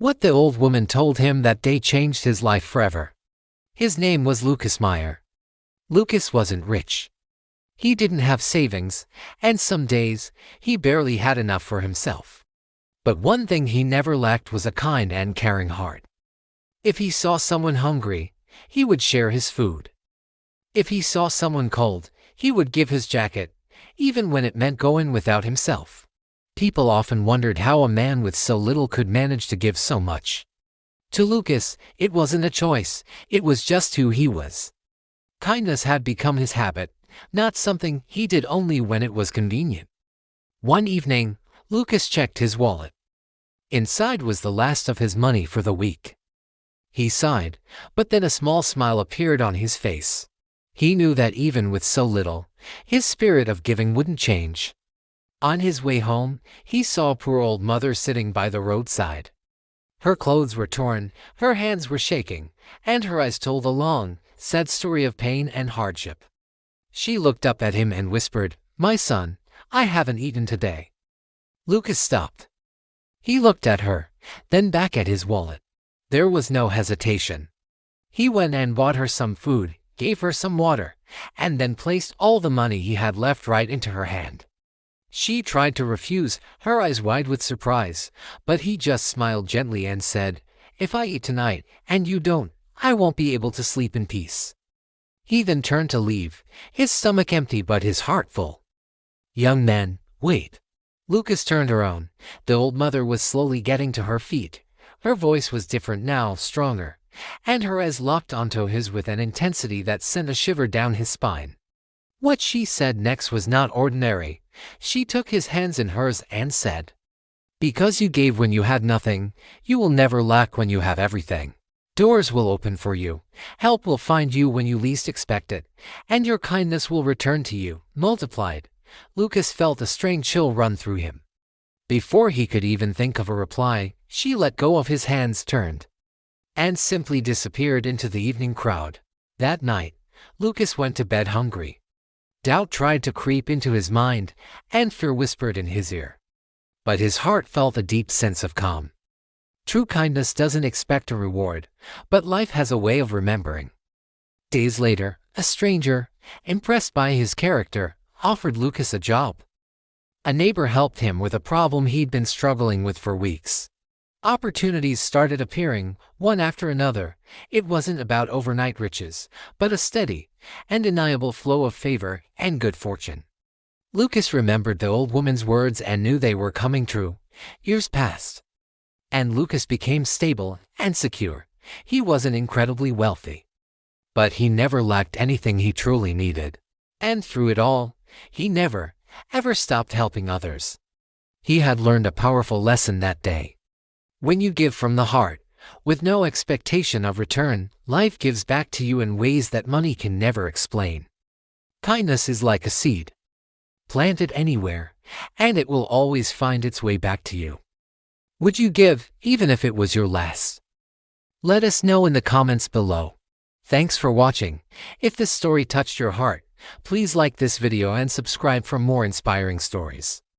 What the old woman told him that day changed his life forever. His name was Lucas Meyer. Lucas wasn't rich. He didn't have savings, and some days, he barely had enough for himself. But one thing he never lacked was a kind and caring heart. If he saw someone hungry, he would share his food. If he saw someone cold, he would give his jacket, even when it meant going without himself. People often wondered how a man with so little could manage to give so much. To Lucas, it wasn't a choice, it was just who he was. Kindness had become his habit, not something he did only when it was convenient. One evening, Lucas checked his wallet. Inside was the last of his money for the week. He sighed, but then a small smile appeared on his face. He knew that even with so little, his spirit of giving wouldn't change. On his way home, he saw a poor old mother sitting by the roadside. Her clothes were torn, her hands were shaking, and her eyes told a long, sad story of pain and hardship. She looked up at him and whispered, "My son, I haven't eaten today." Lucas stopped. He looked at her, then back at his wallet. There was no hesitation. He went and bought her some food, gave her some water, and then placed all the money he had left right into her hand. She tried to refuse, her eyes wide with surprise, but he just smiled gently and said, "If I eat tonight, and you don't, I won't be able to sleep in peace." He then turned to leave, his stomach empty but his heart full. "Young man, wait." Lucas turned around. The old mother was slowly getting to her feet. Her voice was different now, stronger, and her eyes locked onto his with an intensity that sent a shiver down his spine. What she said next was not ordinary. She took his hands in hers and said, "Because you gave when you had nothing, you will never lack when you have everything. Doors will open for you, help will find you when you least expect it, and your kindness will return to you, multiplied." Lucas felt a strange chill run through him. Before he could even think of a reply, she let go of his hands, turned, and simply disappeared into the evening crowd. That night, Lucas went to bed hungry. Doubt tried to creep into his mind, and fear whispered in his ear. But his heart felt a deep sense of calm. True kindness doesn't expect a reward, but life has a way of remembering. Days later, a stranger, impressed by his character, offered Lucas a job. A neighbor helped him with a problem he'd been struggling with for weeks. Opportunities started appearing, one after another. It wasn't about overnight riches, but a steady, undeniable flow of favor and good fortune. Lucas remembered the old woman's words and knew they were coming true. Years passed, and Lucas became stable and secure. He wasn't incredibly wealthy, but he never lacked anything he truly needed. And through it all, he never, ever stopped helping others. He had learned a powerful lesson that day. When you give from the heart, with no expectation of return, life gives back to you in ways that money can never explain. Kindness is like a seed. Plant it anywhere, and it will always find its way back to you. Would you give, even if it was your last? Let us know in the comments below. Thanks for watching. If this story touched your heart, please like this video and subscribe for more inspiring stories.